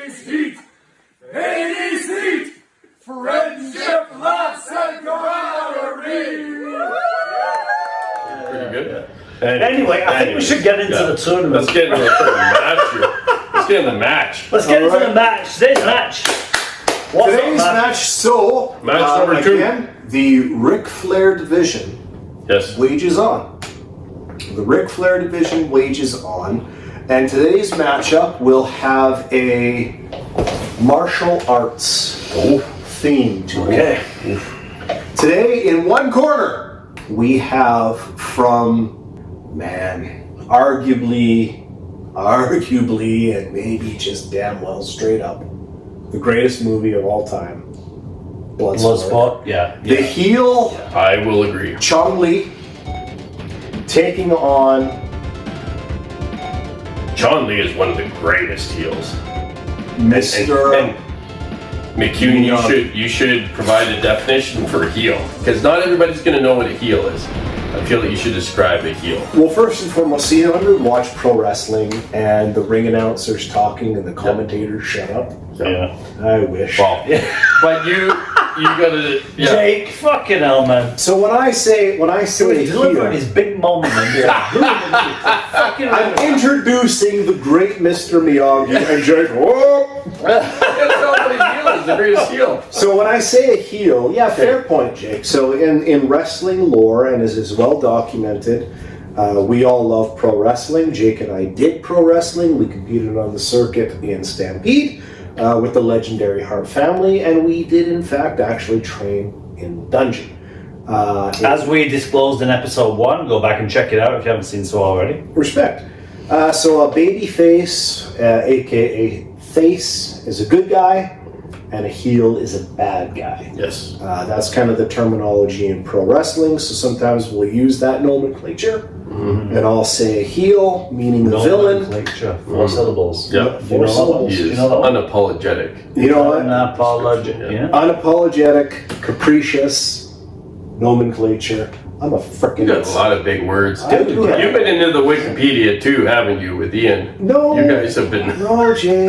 80s heat. 80s heat. Friendship, laughs, and camaraderie. Pretty good. Anyway, I think we should get into the tournament. Let's get into the match here. Let's get into the match. Let's get into the match. Today's match. Today's match. So, match number 2. Again, the Ric Flair Division wages on. The Ric Flair Division wages on. And today's matchup will have a martial arts theme to it. Today, in one corner, we have from, arguably, and maybe just damn well straight up, the greatest movie of all time, Bloodsport. Yeah. The heel, I will agree. Chong Li, taking on... Chong Li is one of the greatest heels. Mr. And McCune, you should provide a definition for a heel, because not everybody's going to know what a heel is. I feel that you should describe a heel. Well, first and foremost, see, I would watch pro wrestling and the ring announcers talking and the commentators shut up. Yeah. I wish. Well, but you gotta... Yeah. Jake, fucking hell, man. So when I say He's delivering his big moment. I'm introducing the great Mr. Miyagi and Jake, whoa! That's not what a heel is, the greatest heel. So when I say a heel, fair point, Jake. So in wrestling lore, and as is well documented, we all love pro wrestling. Jake and I did pro wrestling. We competed on the circuit in Stampede with the legendary Hart family, and we did in fact actually train in the dungeon. As we disclosed in episode 1, go back and check it out if you haven't seen so already. Respect. So a baby face, aka face, is a good guy, and a heel is a bad guy. Yes. That's kind of the terminology in pro wrestling, so sometimes we'll use that nomenclature, and I'll say heel, meaning the villain. 4 syllables. Yeah. 4 syllables. He is unapologetic. You know what? Unapologetic, capricious nomenclature. I'm a freaking... You got a lot of big words. I do have- You've been into the Wikipedia too, haven't you, with Ian? No. You guys have been... No, Jake,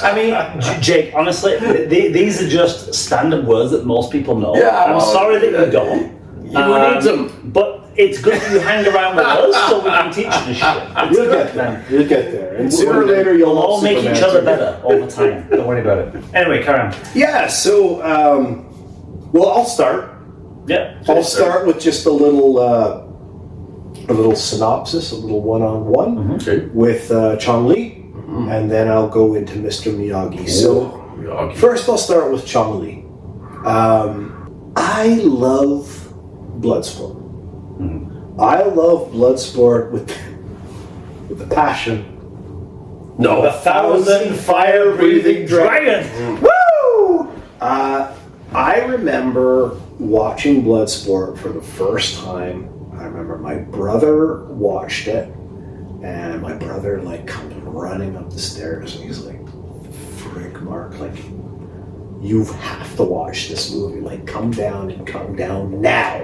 I mean, Jake, honestly, these are just standard words that most people know. Yeah, I'm sorry that you don't. You need them. But it's good that you hang around with us so we can teach you this shit. You'll get there. You'll get there. And sooner or later, you'll We'll all love make Superman each other too. better all the time. Don't worry about it. Anyway, carry on. Yeah, so, well, I'll start. Yeah. I'll start with just a little synopsis, a little one-on-one Okay. with Chong Li, and then I'll go into Mr. Miyagi. So, Miyagi. first I'll start with Chong Li. I love Bloodsport. I love Bloodsport with the passion. No. The 1,000 fire-breathing dragon. Woo! I remember watching Bloodsport for the first time. I remember my brother watched it, and my brother comes running up the stairs, and he's like, "Frick, Mark, you have to watch this movie. Come down now."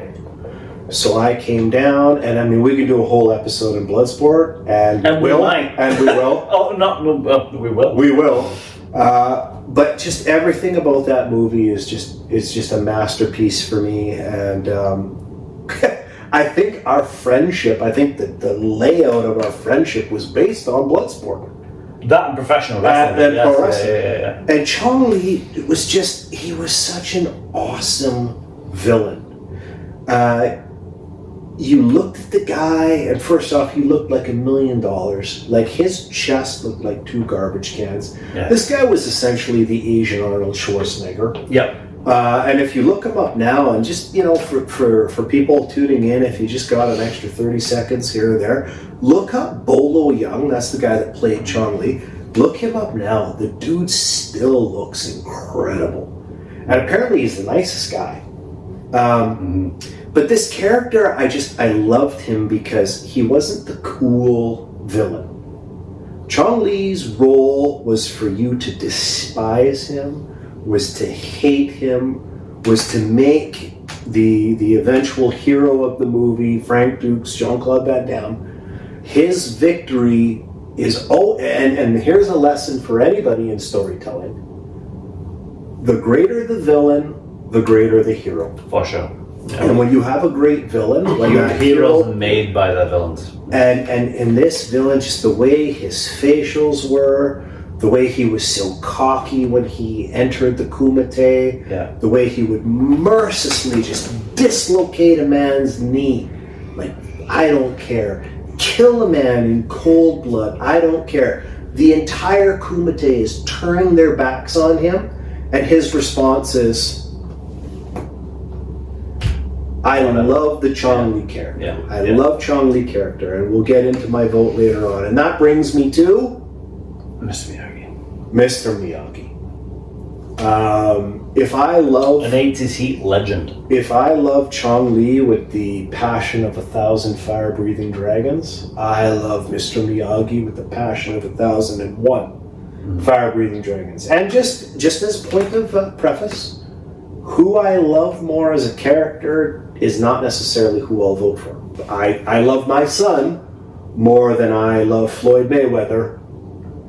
So I came down, and I mean, we could do a whole episode in Bloodsport, and we will. Oh, no, we will. We will. But just everything about that movie is just a masterpiece for me, and I think our friendship, that the layout of our friendship was based on Bloodsport. That and professional wrestling. Pro wrestling. Yeah. And Chong Li he was such an awesome villain. You looked at the guy, and first off, he looked like $1 million. His chest looked like 2 garbage cans. Yeah. This guy was essentially the Asian Arnold Schwarzenegger. Yep. And if you look him up now, and just, for people tuning in, if you just got an extra 30 seconds here or there, look up Bolo Young. That's the guy that played Chong Li. Look him up now. The dude still looks incredible. And apparently he's the nicest guy. But this character, I loved him because he wasn't the cool villain. Chong Li's role was for you to despise him, was to hate him, was to make the eventual hero of the movie, Frank Dukes, Jean-Claude Van Damme, his victory is, and here's a lesson for anybody in storytelling. The greater the villain, the greater the hero. For sure. And when you have a great villain, when that Heroes hero, made by the villains. and in this villain, just the way his facials were, the way he was so cocky when he entered the kumite, the way he would mercilessly just dislocate a man's knee. Like, I don't care. Kill a man in cold blood. I don't care. The entire kumite is turning their backs on him, and his response is, I love the Chong Li character. I love Chong Li character, and we'll get into my vote later on. And that brings me to Mr. Miyagi. Mr. Miyagi. If I love an 80s Heat legend, if I love Chong Li with the passion of 1,000 fire-breathing dragons, I love Mr. Miyagi with the passion of 1,001 fire-breathing dragons. And just as a point of preface, who I love more as a character is not necessarily who I'll vote for. I love my son more than I love Floyd Mayweather.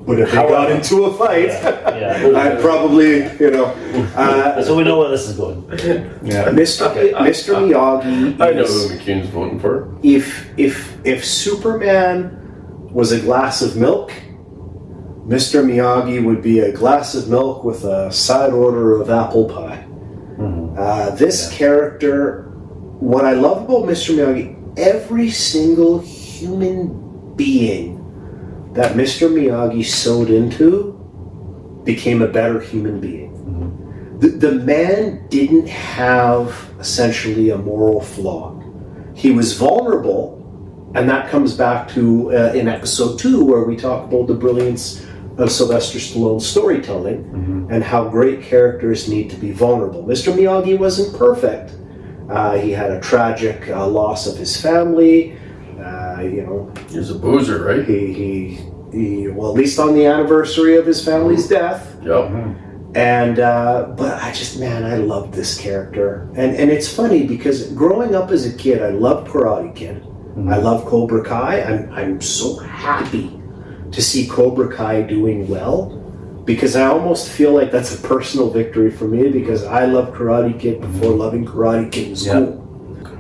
But if they got into a fight, I'd probably, so we know where this is going. Mr. Miyagi. I know who McCune's voting for. If Superman was a glass of milk, Mr. Miyagi would be a glass of milk with a side order of apple pie. This character, what I love about Mr. Miyagi, every single human being that Mr. Miyagi sewed into became a better human being. The man didn't have essentially a moral flaw. He was vulnerable, and that comes back to in episode 2 where we talk about the brilliance of Sylvester Stallone's storytelling and how great characters need to be vulnerable. Mr. Miyagi wasn't perfect. He had a tragic loss of his family. He was a boozer, right? He well, at least on the anniversary of his family's death. And but I loved this character, and it's funny because growing up as a kid, I loved Karate Kid. I love Cobra Kai. I'm so happy to see Cobra Kai doing well, because I almost feel like that's a personal victory for me, because I loved Karate Kid before loving Karate Kid in school.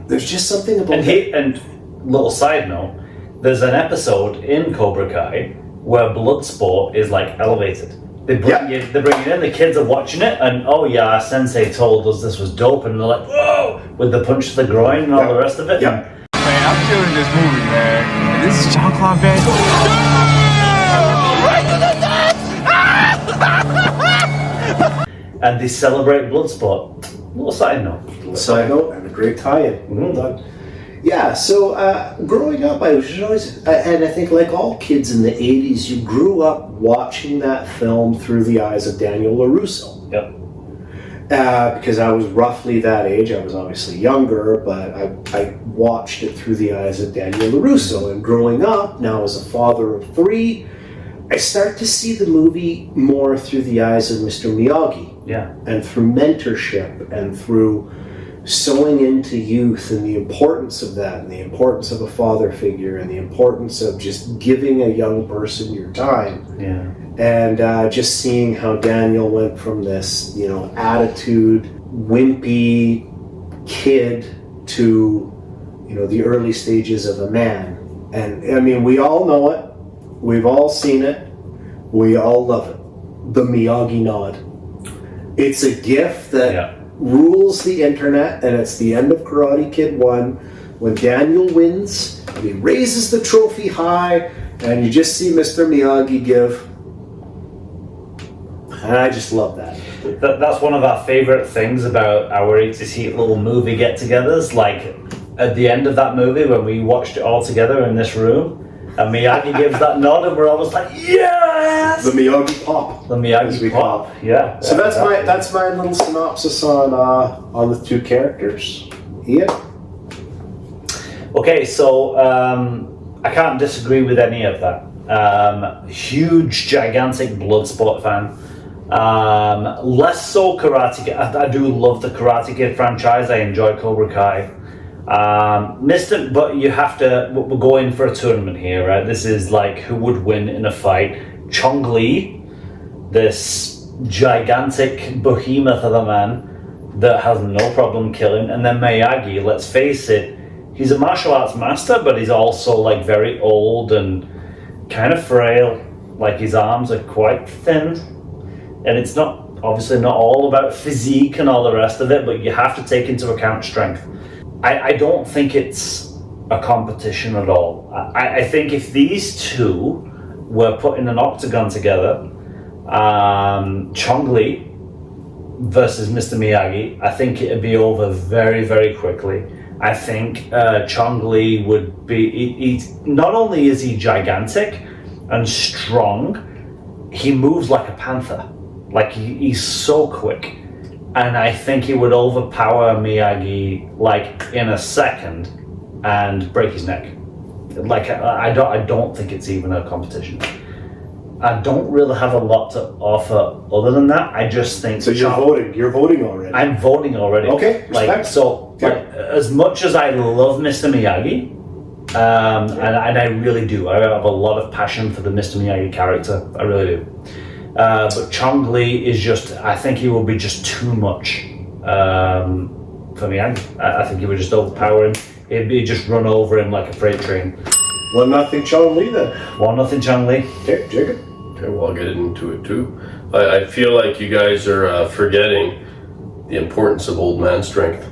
There's just something about and little side note, there's an episode in Cobra Kai where Bloodsport is like elevated. They bring it in, the kids are watching it, and our sensei told us this was dope, and they're like, whoa, with the punch to the groin and all the rest of it. Man, I'm feeling this movie, man. And this is Jean-Claude Van And they celebrate Bloodsport. Little side note. And a great tie-in. Well done. Yeah, so growing up, I was always, and I think like all kids in the 80s, you grew up watching that film through the eyes of Daniel LaRusso. Because I was roughly that age. I was obviously younger, but I watched it through the eyes of Daniel LaRusso. And growing up, now as a father of 3, I start to see the movie more through the eyes of Mr. Miyagi. And through mentorship and through sowing into youth and the importance of that, and the importance of a father figure, and the importance of just giving a young person your time. And just seeing how Daniel went from this, attitude, wimpy kid to, the early stages of a man. And I mean, we all know it. We've all seen it. We all love it. The Miyagi nod. It's a gift that rules the internet, and it's the end of Karate Kid 1 when Daniel wins and he raises the trophy high, and you just see Mr. Miyagi give. And I just love that. That's one of our favorite things about our 80s Heat little movie get-togethers. Like at the end of that movie when we watched it all together in this room, and Miyagi gives that nod, and we're always like, yes! The Miyagi pop. The Miyagi pop. Yeah. So that's my little synopsis on the 2 characters. Ian? Okay, so I can't disagree with any of that. Huge, gigantic Bloodsport fan. Less so Karate Kid. I do love the Karate Kid franchise. I enjoy Cobra Kai. But you have to. We're going for a tournament here, right? This is like who would win in a fight. Chong Li, this gigantic behemoth of a man that has no problem killing, and then Miyagi. Let's face it, he's a martial arts master, but he's also like very old and kind of frail. Like his arms are quite thin, and it's not obviously not all about physique and all the rest of it, but you have to take into account strength. I don't think it's a competition at all. I think if these two were put in an octagon together, Chong Li versus Mr. Miyagi, I think it'd be over very, very quickly. I think Chong Li would be, not only is he gigantic and strong, he moves like a panther. Like he's so quick. And I think he would overpower Miyagi like in a second and break his neck. Like I don't think it's even a competition. I don't really have a lot to offer other than that. I just think. So you're voting. You're voting already. I'm voting already. Okay. Like so. Yeah. Like, as much as I love Mr. Miyagi, and I really do. I have a lot of passion for the Mr. Miyagi character. I really do. But Chong Li is just, I think he will be just too much for Miyagi. I think he would just overpower him. He'd just run over him like a freight train. 1-0 Chong Li then. 1-0 Chong Li. Okay, Jacob. Okay, well, I'll get into it too. I feel like you guys are forgetting the importance of old man strength.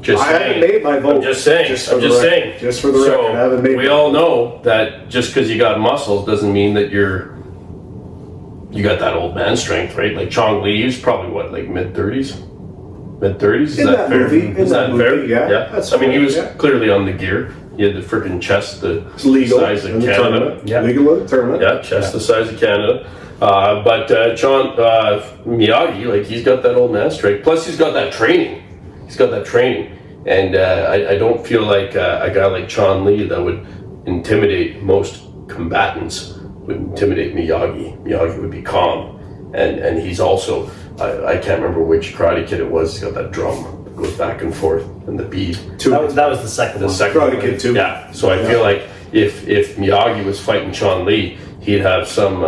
Just I haven't saying. made my vote. I'm just saying. Just for the record. Just for the record, I haven't made we all know that just because you got muscles doesn't mean that you got that old man strength, right? Like Chong Li is probably what, like mid-30s? Mid-30s? Is In that fair? movie, Is that fair? yeah. That's I mean, he fine, was yeah. clearly on the gear. He had the freaking chest the It's legal size of in the Canada. tournament. Yeah. Legal in the tournament. Yeah, chest the size of Canada. But Miyagi, like, he's got that old man strength. Plus, he's got that training. And I don't feel like a guy like Chong Li that would intimidate most combatants would intimidate Miyagi. Miyagi would be calm. And he's also, I can't remember which Karate Kid it was, he's got that drum that goes back and forth and the bead. That was the second one. Karate Kid 2. Yeah, so I feel like if Miyagi was fighting Chong Li, he'd have some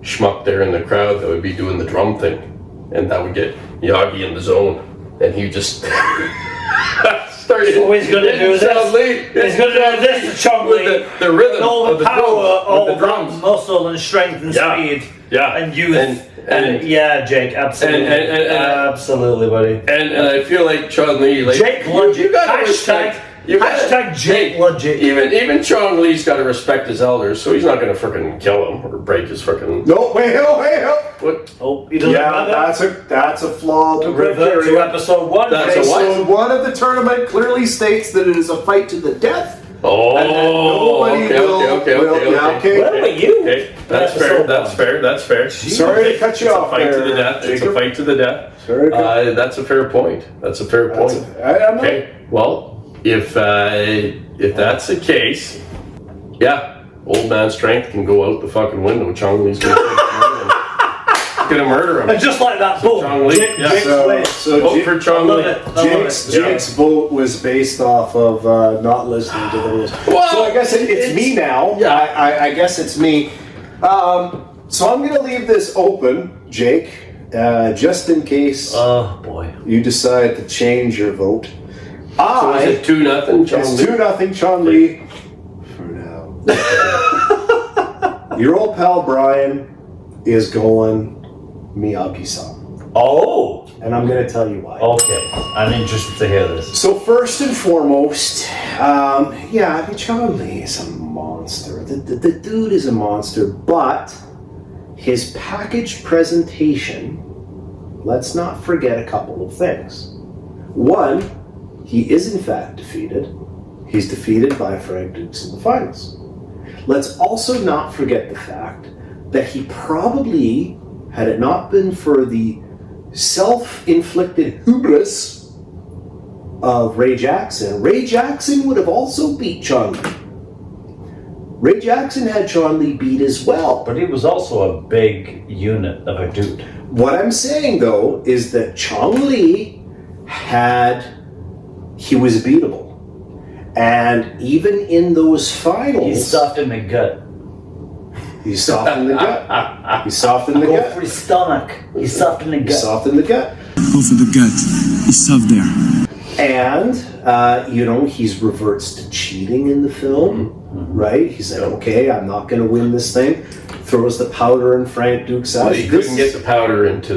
schmuck there in the crowd that would be doing the drum thing. And that would get Miyagi in the zone. And he just started. So he's going to do this. He's going to do this to Chong Li. The rhythm All of the power, all drums. that muscle and strength and speed. Yeah. And youth. And yeah, Jake, absolutely. Absolutely, buddy. And I feel like Chong Li, like, Jake Logic. you gotta respect. Hashtag Jake Logic. Even Chong Li's got to respect his elders, so he's not going to frickin' kill him or break his frickin'. No, wait up. What? Oh, he doesn't That's a flaw. Revert to episode 1. That's a what? Episode 1 of the tournament clearly states that it is a fight to the death. Oh, And then nobody okay. What about you? Okay, that's fair. That's fair. Sorry to cut you off. It's a fight to the death. It's a fight to the death. Sorry. That's a fair point. Okay. Well, if that's the case, yeah, old man strength can go out the fucking window. Chong Li's gonna murder him. And just like that, boom. Chong Li. Jake, Yeah. Jake's way. So Vote for Chong Li. Jake's vote was based off of not listening to the rules. Well, So I guess it's me now. Yeah. I guess it's me. So I'm going to leave this open, Jake, just in case Oh boy. you decide to change your vote. So is it 2-0, Chong It's Li? 2-0 Chong Li for now. Your old pal Brian is going Miyagi-san. Oh. And I'm going to tell you why. Okay. I'm interested to hear this. So first and foremost, Chong Li is a monster. The dude is a monster, but his package presentation, let's not forget a couple of things. One, he is in fact defeated. He's defeated by Frank Dukes in the finals. Let's also not forget the fact that he probably, had it not been for the self-inflicted hubris of Ray Jackson would have also beat Chong Li. Ray Jackson had Chong Li beat as well. But he was also a big unit of a dude. What I'm saying, though, is that Chong Li had he was beatable. And even in those finals, He's soft in the gut. he's soft in the gut. He's soft in the Go gut. for his stomach. He's soft in the He's gut. soft in the gut. Go for the gut. He's soft there. And, he reverts to cheating in the film, right? He's like, okay, I'm not going to win this thing. Throws the powder in Frank Duke's Well, eyes. you couldn't get the powder into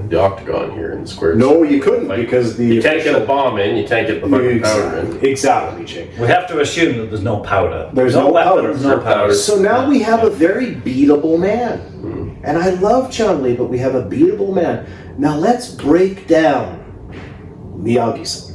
the octagon here in the square. No, you couldn't, because you can't get a bomb in, you can't get the fucking powder in. Exactly, Jake. We have to assume that there's no powder. There's no powder. weapons, no powder. So now we have a very beatable man. And I love Chong Li, but we have a beatable man. Now let's break down Miyagi-san.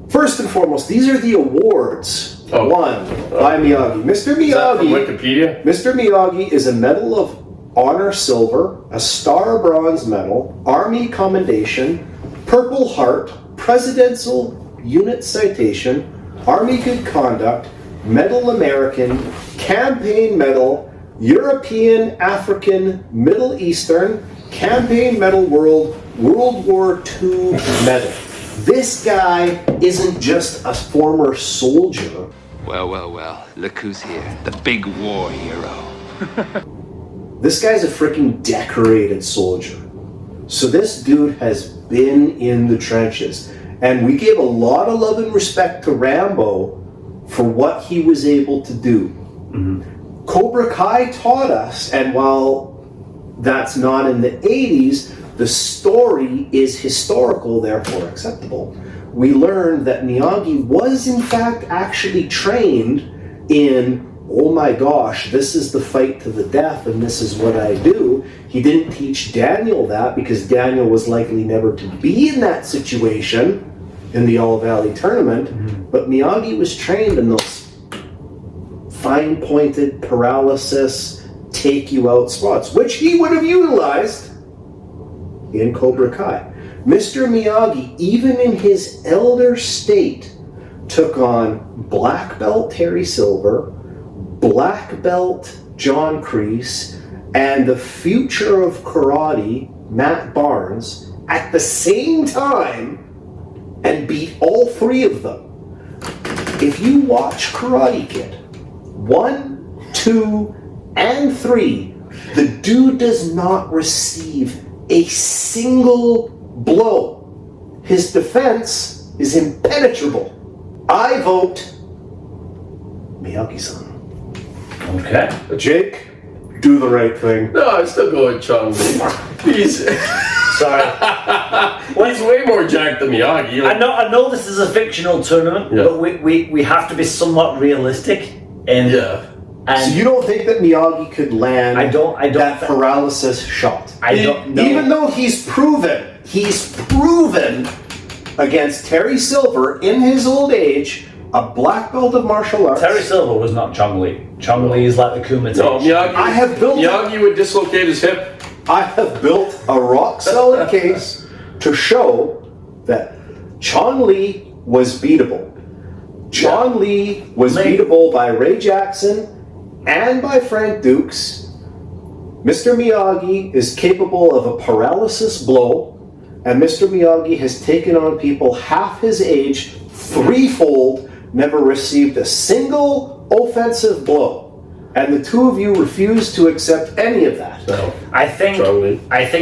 First and foremost, these are the awards won by Miyagi. Mr. Is that from Miyagi. Wikipedia? Mr. Miyagi is a Medal of Honor Silver, a Star Bronze Medal, Army Commendation, Purple Heart, Presidential Unit Citation, Army Good Conduct, Medal American, Campaign Medal, European, African, Middle Eastern, Campaign Medal World, World War II Medal. This guy isn't just a former soldier. Well, look who's here. The big war hero. This guy's a freaking decorated soldier. So this dude has been in the trenches. And we gave a lot of love and respect to Rambo for what he was able to do. Cobra Kai taught us, and while that's not in the 80s, the story is historical, therefore acceptable. We learned that Miyagi was in fact actually trained in, oh my gosh, this is the fight to the death and this is what I do. He didn't teach Daniel that because Daniel was likely never to be in that situation in the All Valley tournament, but Miyagi was trained in those fine-pointed paralysis, take-you-out spots, which he would have utilized in Cobra Kai. Mr. Miyagi, even in his elder state, took on black belt Terry Silver, black belt John Kreese, and the future of karate, Matt Barnes, at the same time and beat all three of them. If you watch Karate Kid 1, 2, and 3, the dude does not receive a single blow. His defense is impenetrable. I vote Miyagi-san. Okay. Jake, do the right thing. No, I'm still going Chong Li. He's Sorry. he's way more jacked than Miyagi. I know this is a fictional tournament, Yeah. but we have to be somewhat realistic. And Yeah. and So you don't think that Miyagi could land I don't that thi- paralysis shot? I don't know. Even though he's proven against Terry Silver in his old age, a black belt of martial arts. Terry Silver was not Chong Li. Chong Li is like the Kumite. No, Miyagi. I have built Miyagi would dislocate his hip. I have built a rock solid case to show that Chong Li was beatable. Chong Li was beatable by Ray Jackson and by Frank Dukes. Mr. Miyagi is capable of a paralysis blow, and Mr. Miyagi has taken on people half his age, threefold, never received a single offensive blow. And the two of you refuse to accept any of that. No. I think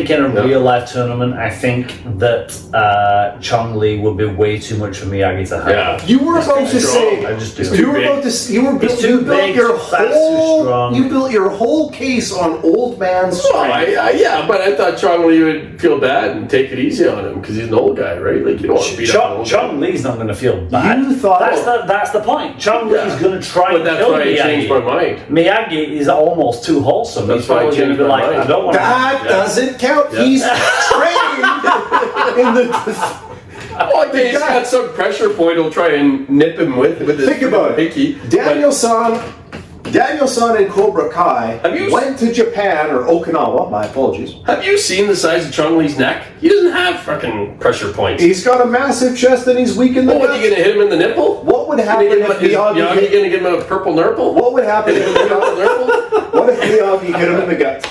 in a real life tournament, I think that Chong Li would be way too much for Miyagi to handle. Yeah. You were about to say. I just do. You were about to. You were. He's You too built big, your fast, too whole. strong. You built your whole case on old man Well, strength. yeah, but I thought Chong Li would feel bad and take it easy on him because he's an old guy, right? Like you don't want to beat up an old guy. Chong Li's not going to feel bad. You thought- that's the point. Chong Li's going to try But and that's kill why I Miyagi. changed my mind. Miyagi is almost too wholesome. That's He's why I probably going to changed be my like, mind. I don't want That doesn't count. Yeah. He's trained in the. Well, he's got some pressure point he'll try and nip him with his Think about it. pinky. Daniel-san and Cobra Kai Have you- went to Japan or Okinawa. My apologies. But have you seen the size of Chong Li's neck? He doesn't have fucking pressure points. He's got a massive chest and he's weak in the What, gut. are you going to hit him in the nipple? What would happen if Is Miyagi Miyagi hit? going to give him a purple nurple? What would happen if Purple Miyagi? nurple? What if Miyagi hit him in the gut?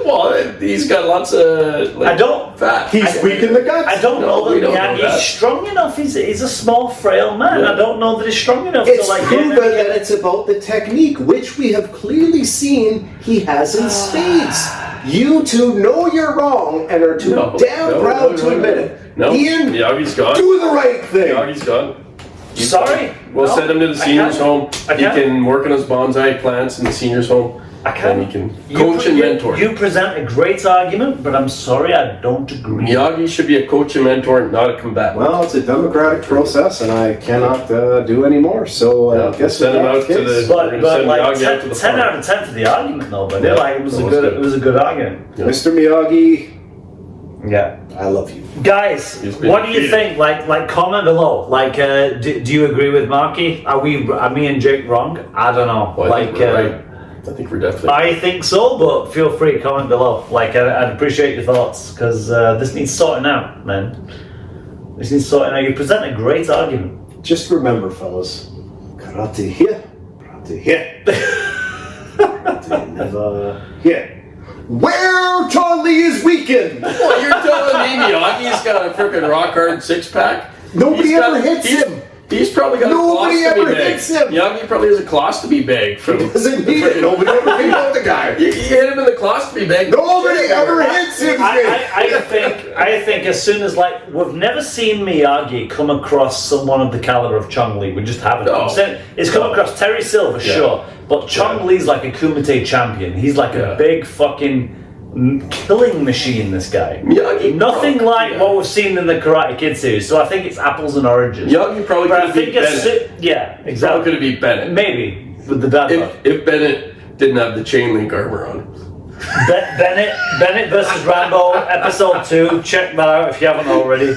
Well, he's got lots of I don't. fat. He's weak in the guts. I don't know we that don't know Miyagi's that. strong enough. He's a small, frail man. Yeah. I don't know that he's strong enough It's to like. proven that it's about the technique, which we have clearly seen he has in spades. You two know you're wrong and are too damn proud to admit it. No, Ian, Miyagi's gone. do the right thing. Miyagi's gone. He's Sorry. gone. We'll No, send him to the I seniors can't. home. I He can't. can work on his bonsai plants in the seniors home. I can't. And he can coach and mentor. You present a great argument, but I'm sorry, I don't agree. Miyagi should be a coach and mentor, not a combatant. Well, it's a democratic process, and I cannot do any more. So I guess send him with that out to case- the- But, We're but gonna like send Miyagi out to the 10 farm. out of 10 for the argument, though. But Yeah, like it was that a was good. good. It was a good argument. Mr. Miyagi, Yeah. I love you. Guys, He's been what do you defeated. think? Like, comment below. Like, do you agree with Marky? Are me and Jake wrong? I don't know. Well, I think like, we're right. I think we're definitely. I think so, but feel free to comment below. Like, I'd appreciate your thoughts because this needs sorting out, man. This needs sorting out. You present a great argument. Just remember, fellas, karate here, karate here. Karate never here. Where Chong Li is weakened. Well, you're telling me Miyagi's got a freaking rock hard six pack? Nobody ever hits him. He's probably got Nobody a class to ever be big. hits him. Miyagi probably has a class to be big. From Doesn't need it. Nobody ever hit out the guy. You hit him in the class to be big. Nobody ever hits him. I think as soon as like we've never seen Miyagi come across someone of the caliber of Chong Li. We just haven't. No. I'm saying it's come across Terry Silver, sure, but Chong Li's like a Kumite champion. He's like a big fucking killing machine. This guy. Miyagi, Nothing like what we've seen in the Karate Kid series. So I think it's apples and oranges. Miyagi probably But could I have think beat Bennett. yeah, Probably exactly. could have beat Bennett. Maybe with the dad. If Bennett didn't have the chain link armor on. Bennett versus Rambo, episode 2. Check that out if you haven't already.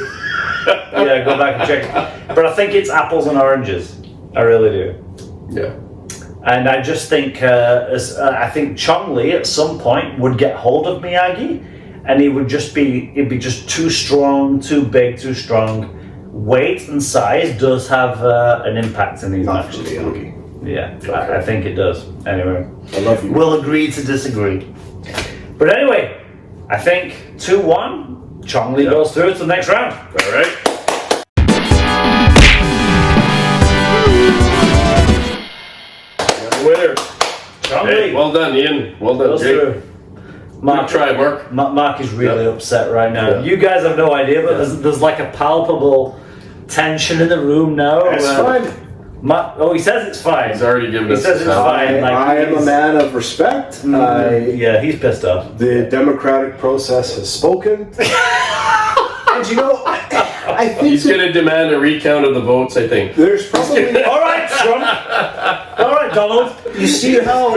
Yeah, go back and check. But I think it's apples and oranges. I really do. Yeah. And I just think, I think Chong Li at some point would get hold of Miyagi, and he'd be just too strong, too big, too strong. Weight and size does have an impact in these Not for matches. Miyagi. Yeah, I think it does. Anyway. I love you. We'll agree to disagree. But anyway, I think 2-1. Chong Li goes through to the next round. All right. Winner. Chong Hey, Li well done, Ian. Well done, goes Jake. through. Good try, Mark. Mark is really upset right now. Yeah. You guys have no idea, but there's like a palpable tension in the room now. It's fine. He says it's fine. He's already given He us says his it's help. fine. Like, I am a he's- man of respect. Yeah, he's pissed off. The democratic process has spoken. And you know, I think He's going to demand a recount of the votes, I think. there's probably. All right, Trump. All right, Donald. You see how?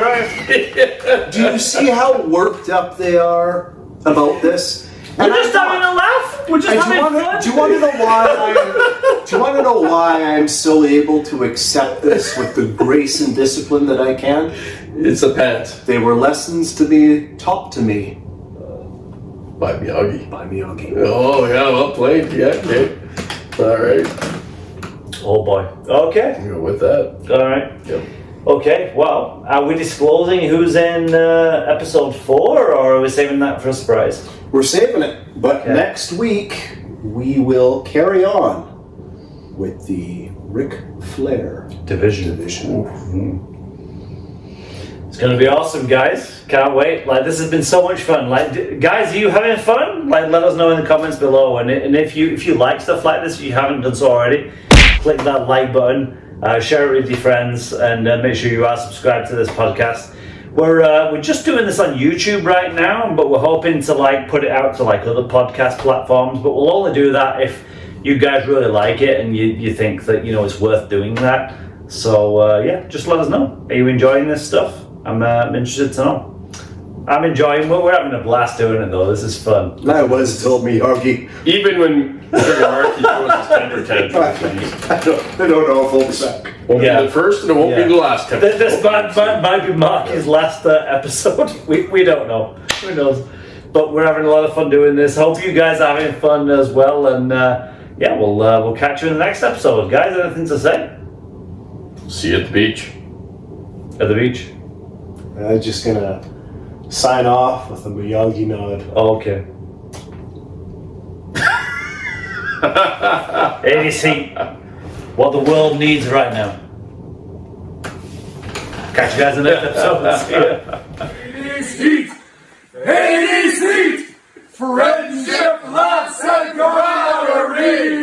Do you see how worked up they are about this? We're just having a laugh. We're just And having fun. do you want to know why? Do you want to know why I'm still able to accept this with the grace and discipline that I can? It's a pant They were lessons to be taught to me by Miyagi. by Miyagi. Oh, yeah, well played. Yeah, okay. All right. Oh boy. Okay. Go with that. All right. Yep. Okay. Well, are we disclosing who's in episode 4, or are we saving that for a surprise? We're saving it, but Okay. next week we will carry on with the Ric Flair Division. Division. It's gonna be awesome, guys. Can't wait. Like, this has been so much fun. Like, guys, are you having fun? Like, let us know in the comments below. And if you like stuff like this, if you haven't done so already, click that like button, share it with your friends, and make sure you are subscribed to this podcast. We're just doing this on YouTube right now, but we're hoping to like put it out to like other podcast platforms. But we'll only do that if you guys really like it and you think that it's worth doing that. So yeah, just let us know. Are you enjoying this stuff? I'm interested to know. I'm enjoying. We're having a blast doing it though. This is fun. I was told Miyagi. Even when Marky throws his temper tantrums, I don't know if we'll suck. won't Yeah. be the first and it won't be the last temper. This might be Marky's last episode. We don't know. Who knows? But we're having a lot of fun doing this. Hope you guys are having fun as well. And yeah, we'll catch you in the next episode, guys. Anything to say? See you at the beach. At the beach. I'm just gonna sign off with a Miyagi nod. Oh, okay. 80 what the world needs right now. Catch you guys in the next episode. See ya. Hades Heat! Friendship, lots and camaraderie!